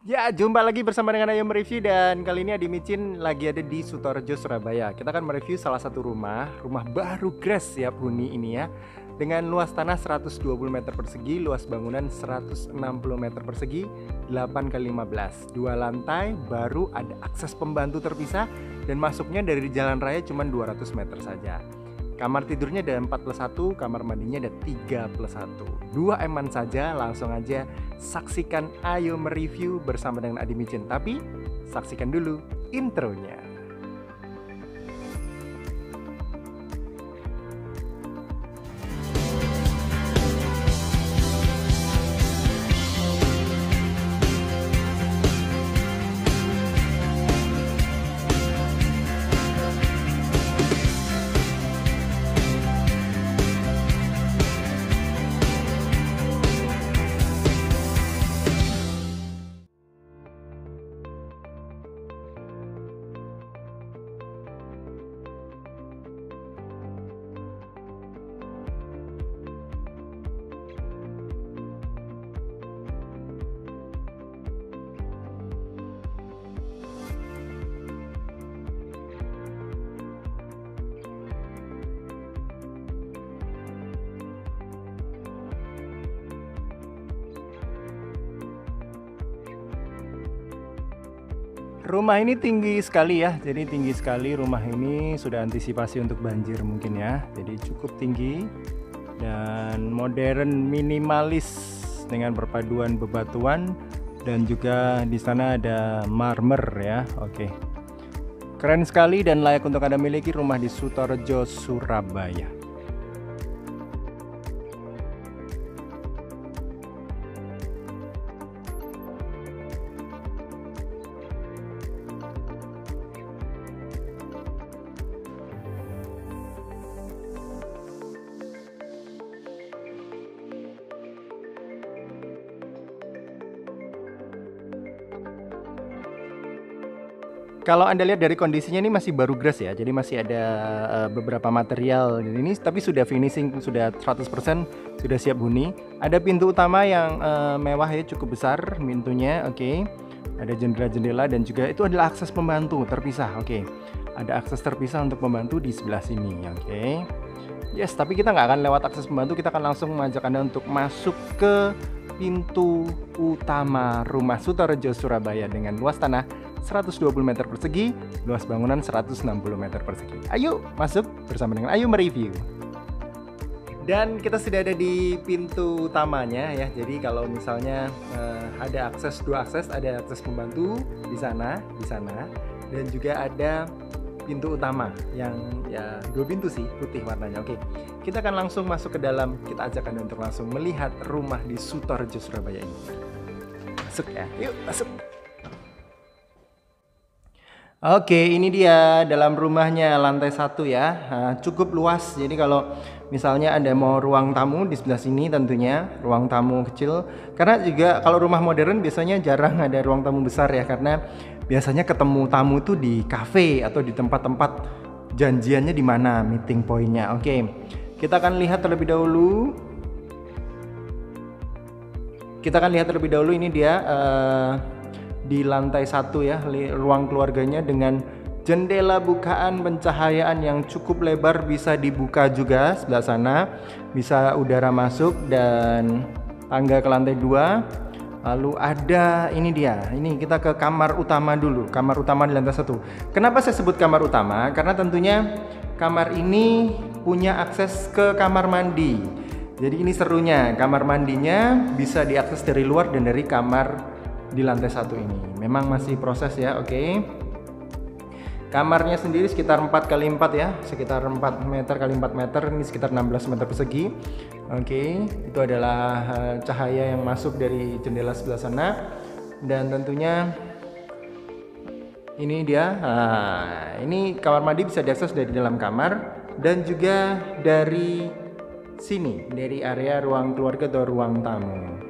Ya, jumpa lagi bersama dengan Ayo Mereview dan kali ini Adi Micin lagi ada di Sutorejo, Surabaya. Kita akan mereview salah satu rumah baru Gres siap huni ini ya. Dengan luas tanah 120 meter persegi, luas bangunan 160 meter persegi, 8 kali 15. Dua lantai, baru ada akses pembantu terpisah dan masuknya dari jalan raya cuma 200 meter saja. Kamar tidurnya ada 4+1, kamar mandinya ada 3+1. Dua eman saja, langsung aja saksikan Ayo Mereview bersama dengan Adi Micin. Tapi saksikan dulu intronya. Rumah ini tinggi sekali ya, jadi tinggi sekali rumah ini, sudah antisipasi untuk banjir mungkin ya. Jadi cukup tinggi dan modern minimalis dengan perpaduan bebatuan dan juga di sana ada marmer ya. Oke. Keren sekali dan layak untuk Anda miliki rumah di Sutorejo, Surabaya. Kalau Anda lihat dari kondisinya ini masih baru Gres ya, jadi masih ada beberapa material dan ini tapi sudah finishing, sudah 100% sudah siap huni. Ada pintu utama yang mewah ya, cukup besar pintunya, oke. Ada jendela-jendela dan juga itu adalah akses pembantu terpisah, oke. Ada akses terpisah untuk pembantu di sebelah sini, oke. Yes, tapi kita nggak akan lewat akses pembantu, kita akan langsung mengajak Anda untuk masuk ke pintu utama rumah Sutorejo, Surabaya dengan luas tanah 120 meter persegi, luas bangunan 160 meter persegi. Ayo masuk bersama dengan Ayo Mereview. Dan kita sudah ada di pintu utamanya ya. Jadi kalau misalnya ada dua akses, ada akses pembantu di sana, dan juga ada pintu utama yang ya dua pintu sih, putih warnanya. Oke, kita akan langsung masuk ke dalam. Kita ajak Anda untuk langsung melihat rumah di Sutorejo, Surabaya ini. Masuk ya, yuk masuk. Oke, ini dia dalam rumahnya, lantai 1 ya. Nah, cukup luas. Jadi kalau misalnya Anda mau ruang tamu di sebelah sini, tentunya ruang tamu kecil. Karena juga kalau rumah modern biasanya jarang ada ruang tamu besar ya, karena biasanya ketemu tamu itu di cafe atau di tempat-tempat janjiannya di mana meeting pointnya. Oke, kita akan lihat terlebih dahulu. Ini dia di lantai 1 ya, ruang keluarganya dengan jendela bukaan pencahayaan yang cukup lebar, bisa dibuka juga sebelah sana, bisa udara masuk, dan tangga ke lantai 2. Lalu ada ini dia, ini kita ke kamar utama dulu, kamar utama di lantai 1. Kenapa saya sebut kamar utama? Karena tentunya kamar ini punya akses ke kamar mandi. Jadi ini serunya, kamar mandinya bisa diakses dari luar dan dari kamar di lantai 1 ini. Memang masih proses ya, oke. Kamarnya sendiri sekitar 4x4 ya, sekitar 4 meter x 4 meter, ini sekitar 16 meter persegi. Oke, itu adalah cahaya yang masuk dari jendela sebelah sana. Dan tentunya ini dia, ini kamar mandi bisa diakses dari dalam kamar dan juga dari sini, dari area ruang keluarga atau ruang tamu.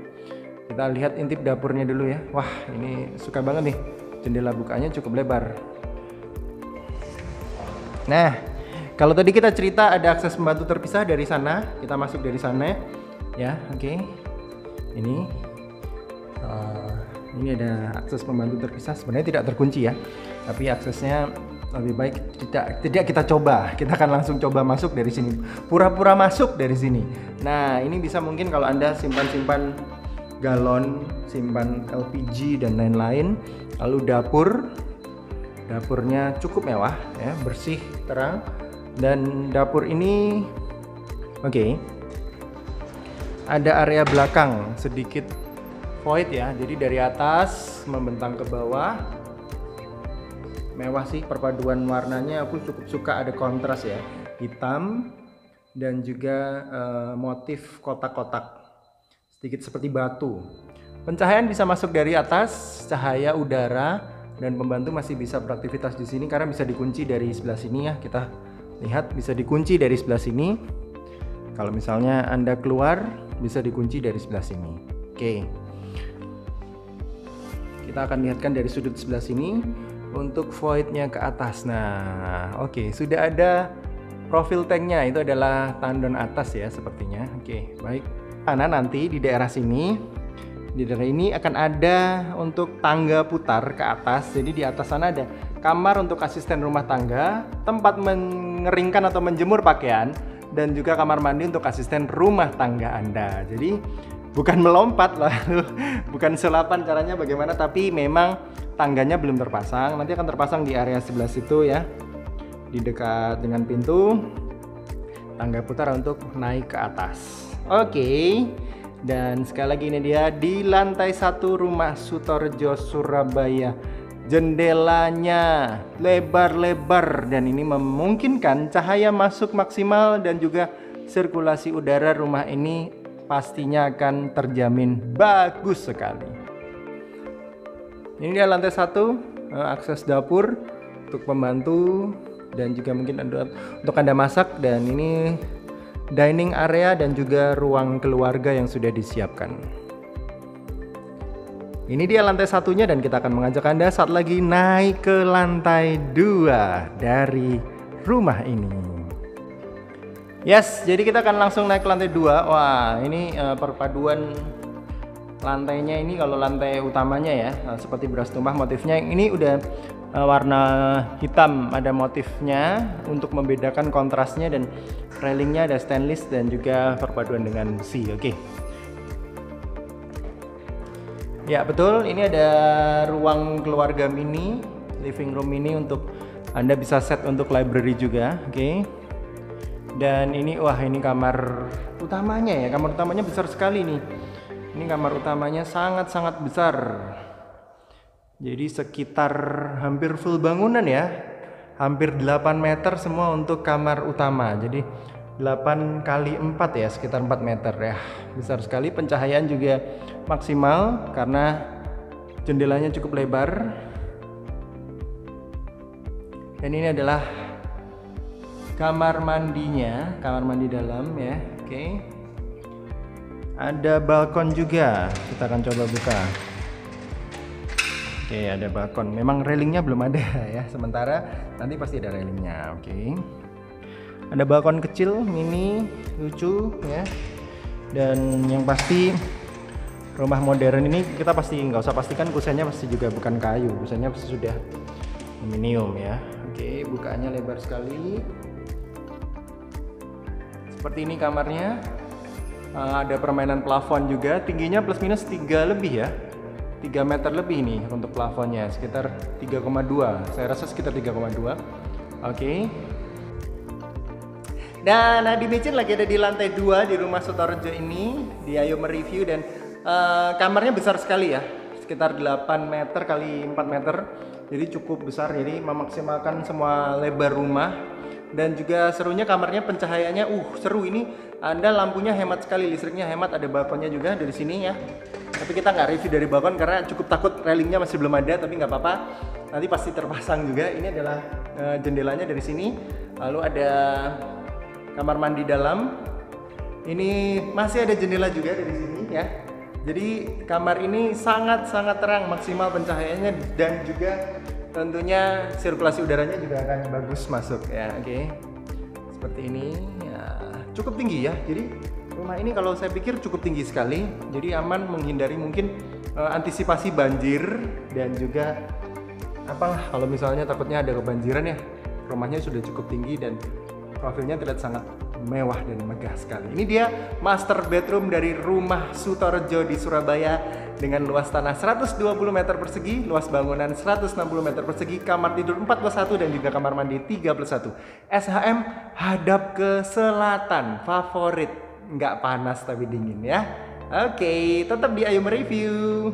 Kita lihat intip dapurnya dulu ya. Wah, ini suka banget nih, jendela bukanya cukup lebar. Nah, kalau tadi kita cerita ada akses pembantu terpisah dari sana, kita masuk dari sana ya. Oke. Ini Ini ada akses pembantu terpisah, sebenarnya tidak terkunci ya, tapi aksesnya lebih baik tidak kita coba. Kita akan langsung coba masuk dari sini, pura-pura masuk dari sini. Nah, ini bisa mungkin kalau Anda simpan galon, simpan LPG dan lain-lain. Lalu dapurnya cukup mewah ya, bersih, terang. Dan dapur ini oke. Ada area belakang sedikit void ya, jadi dari atas membentang ke bawah. Mewah sih, perpaduan warnanya aku cukup suka, ada kontras ya, hitam dan juga motif kotak-kotak sedikit seperti batu. Pencahayaan bisa masuk dari atas, cahaya udara, dan pembantu masih bisa beraktivitas di sini karena bisa dikunci dari sebelah sini ya. Kita lihat bisa dikunci dari sebelah sini. Kalau misalnya Anda keluar bisa dikunci dari sebelah sini. Oke. Kita akan lihatkan dari sudut sebelah sini untuk voidnya ke atas. Nah, oke, sudah ada profil tanknya, itu adalah tandon atas ya sepertinya. Oke, baik. Karena nanti di daerah sini, di daerah ini akan ada untuk tangga putar ke atas. Jadi di atas sana ada kamar untuk asisten rumah tangga, tempat mengeringkan atau menjemur pakaian, dan juga kamar mandi untuk asisten rumah tangga Anda. Jadi bukan melompat lalu, bukan sulapan caranya bagaimana, tapi memang tangganya belum terpasang. Nanti akan terpasang di area sebelah situ ya, di dekat dengan pintu. Tangga putar untuk naik ke atas. Oke. Dan sekali lagi ini dia di lantai 1 rumah Sutorjo, Surabaya. Jendelanya lebar-lebar dan ini memungkinkan cahaya masuk maksimal dan juga sirkulasi udara rumah ini pastinya akan terjamin bagus sekali. Ini dia lantai 1, akses dapur untuk pembantu dan juga mungkin untuk Anda masak, dan ini dining area dan juga ruang keluarga yang sudah disiapkan. Ini dia lantai 1-nya dan kita akan mengajak Anda saat lagi naik ke lantai 2 dari rumah ini. Yes, jadi kita akan langsung naik ke lantai 2. Wah, ini perpaduan lantainya ini, kalau lantai utamanya ya seperti beras tumpah motifnya, ini udah warna hitam, ada motifnya untuk membedakan kontrasnya, dan railingnya ada stainless dan juga perpaduan dengan besi. Oke. Ya betul, ini ada ruang keluarga mini, living room mini untuk Anda bisa set untuk library juga. Oke. Dan ini, wah, ini kamar utamanya ya, kamar utamanya besar sekali nih. Ini kamar utamanya sangat-sangat besar. Jadi sekitar hampir full bangunan ya. Hampir 8 meter semua untuk kamar utama. Jadi 8 kali 4 ya, sekitar 4 meter ya. Besar sekali, pencahayaan juga maksimal karena jendelanya cukup lebar. Dan ini adalah kamar mandinya, kamar mandi dalam ya. Oke. Ada balkon juga, kita akan coba buka. Oke, ada balkon. Memang railingnya belum ada ya, sementara nanti pasti ada railingnya. Oke. Ada balkon kecil, mini, lucu ya. Dan yang pasti rumah modern ini kita pasti nggak usah pastikan kusennya pasti juga bukan kayu, kusennya pasti sudah aluminium ya. Oke, bukaannya lebar sekali. Seperti ini kamarnya. Ada permainan plafon juga, tingginya plus minus 3 lebih ya, 3 meter lebih nih untuk plafonnya, sekitar 3,2, saya rasa sekitar 3,2. Oke. Dan Adi Micin lagi ada di lantai 2 di rumah Sutorjo ini, di Ayo Mereview, dan kamarnya besar sekali ya, sekitar 8 meter kali 4 meter, jadi cukup besar, jadi memaksimalkan semua lebar rumah. Dan juga serunya kamarnya pencahayaannya seru ini. Anda lampunya hemat sekali, listriknya hemat, ada balkonnya juga dari sini ya. Tapi kita nggak review dari balkon karena cukup takut, railingnya masih belum ada, tapi nggak apa-apa. Nanti pasti terpasang juga. Ini adalah jendelanya dari sini. Lalu ada kamar mandi dalam. Ini masih ada jendela juga dari sini ya. Jadi kamar ini sangat-sangat terang, maksimal pencahayaannya, dan juga tentunya sirkulasi udaranya juga akan bagus masuk ya. Oke. Seperti ini ya, cukup tinggi ya. Jadi rumah ini kalau saya pikir cukup tinggi sekali. Jadi aman menghindari mungkin antisipasi banjir dan juga apalah kalau misalnya takutnya ada kebanjiran ya. Rumahnya sudah cukup tinggi dan profilnya terlihat sangat mewah dan megah sekali. Ini dia master bedroom dari rumah Sutorejo di Surabaya dengan luas tanah 120 meter persegi, luas bangunan 160 meter persegi, kamar tidur 41 dan juga kamar mandi 31. SHM hadap ke selatan, favorit, nggak panas tapi dingin ya. Oke, tetap di Ayo Mereview.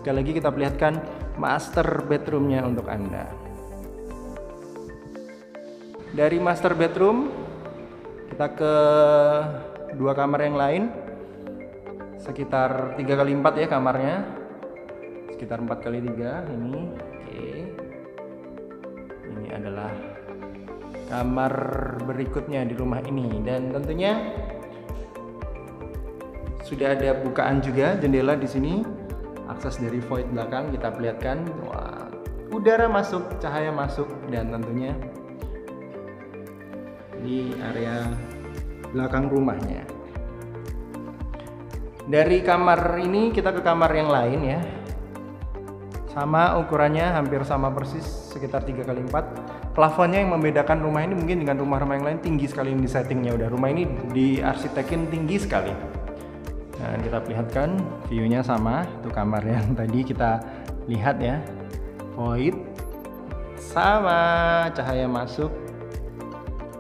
Sekali lagi kita perlihatkan master bedroomnya untuk Anda. Dari master bedroom kita ke dua kamar yang lain, sekitar 3x4 ya kamarnya, sekitar 4x3 ini. Oke, ini adalah kamar berikutnya di rumah ini dan tentunya sudah ada bukaan juga jendela di sini. Akses dari void belakang kita perlihatkan. Wah, udara masuk, cahaya masuk, dan tentunya di area belakang rumahnya. Dari kamar ini kita ke kamar yang lain ya. Sama ukurannya, hampir sama persis, sekitar 3x4. Plafonnya yang membedakan rumah ini mungkin dengan rumah-rumah yang lain tinggi sekali di settingnya. Udah rumah ini diarsitekin tinggi sekali. Nah, kita perlihatkan view-nya sama, itu kamar yang tadi kita lihat ya, void, sama cahaya masuk,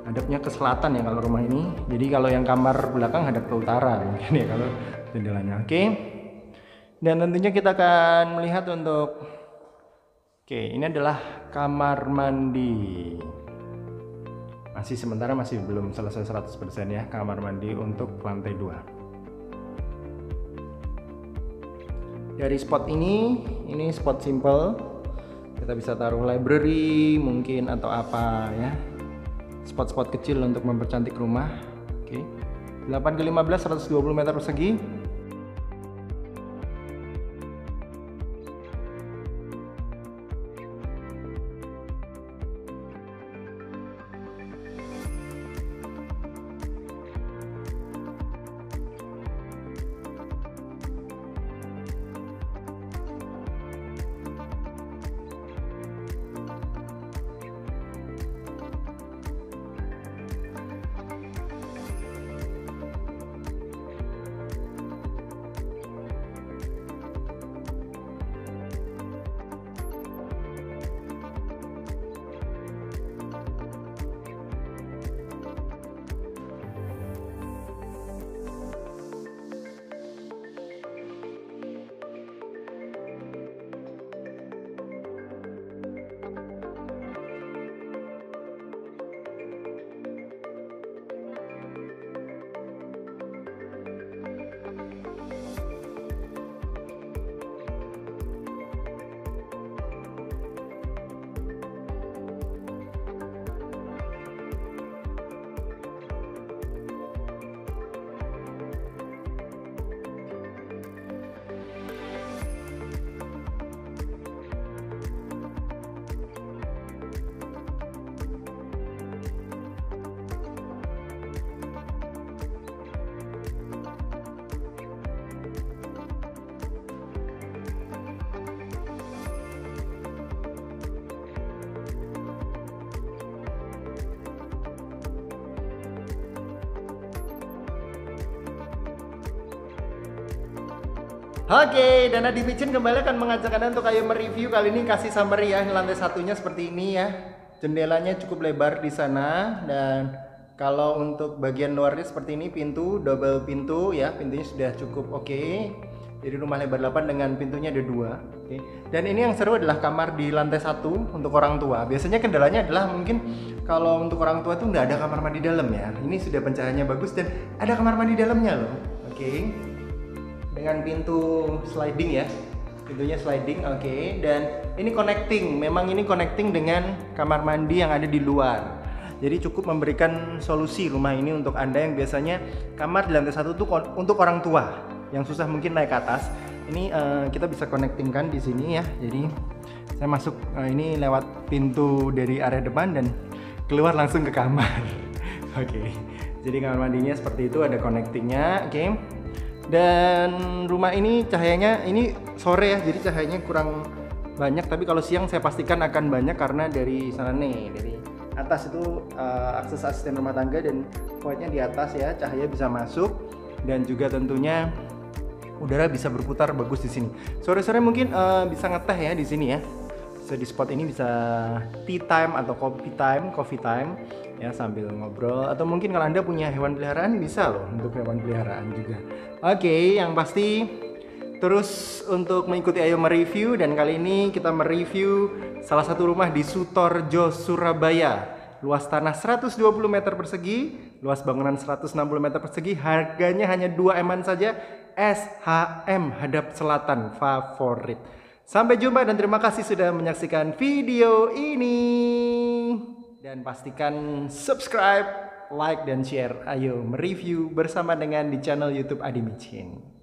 hadapnya ke selatan ya kalau rumah ini. Jadi kalau yang kamar belakang hadap ke utara mungkin ya kalau jendelanya. Oke. Dan tentunya kita akan melihat untuk, oke, ini adalah kamar mandi. Sementara masih belum selesai 100% ya kamar mandi untuk lantai 2. Dari spot ini spot simple, kita bisa taruh library mungkin atau apa ya, spot-spot kecil untuk mempercantik rumah. Oke, 8x15 120 meter persegi. Oke, dan Adi Micin kembali akan mengajak Anda untuk ayo mereview. Kali ini kasih summary ya. Lantai satunya seperti ini ya. Jendelanya cukup lebar di sana, dan kalau untuk bagian luarnya seperti ini, pintu double pintu ya. Pintunya sudah cukup oke. Jadi rumah lebar 8 dengan pintunya ada 2. Oke. Dan ini yang seru adalah kamar di lantai 1 untuk orang tua. Biasanya kendalanya adalah mungkin kalau untuk orang tua tuh nggak ada kamar mandi dalam ya. Ini sudah pencahayaannya bagus dan ada kamar mandi dalamnya loh. Oke. Dengan pintu sliding ya. Pintunya sliding, oke. Dan ini connecting, memang ini connecting dengan kamar mandi yang ada di luar. Jadi cukup memberikan solusi rumah ini untuk Anda yang biasanya kamar di lantai 1 tuh untuk orang tua yang susah mungkin naik ke atas. Ini kita bisa connectingkan di sini ya. Jadi saya masuk ini lewat pintu dari area depan dan keluar langsung ke kamar. Oke. Jadi kamar mandinya seperti itu, ada connectingnya, oke. Dan rumah ini cahayanya ini sore ya, jadi cahayanya kurang banyak, tapi kalau siang saya pastikan akan banyak karena dari sana nih, dari atas itu akses asisten rumah tangga dan poinnya di atas ya, cahaya bisa masuk dan juga tentunya udara bisa berputar bagus di sini. Sore-sore mungkin bisa ngeteh ya di sini ya. Bisa di spot ini bisa tea time atau coffee time ya sambil ngobrol, atau mungkin kalau Anda punya hewan peliharaan bisa loh untuk hewan peliharaan juga. Oke, yang pasti terus untuk mengikuti Ayo Mereview, dan kali ini kita mereview salah satu rumah di Sutorjo, Surabaya. Luas tanah 120 meter persegi, luas bangunan 160 meter persegi, harganya hanya 2 M-an saja, SHM hadap selatan favorit. Sampai jumpa dan terima kasih sudah menyaksikan video ini. Dan pastikan subscribe, like, dan share Ayo Mereview bersama dengan di channel YouTube Adi Micin.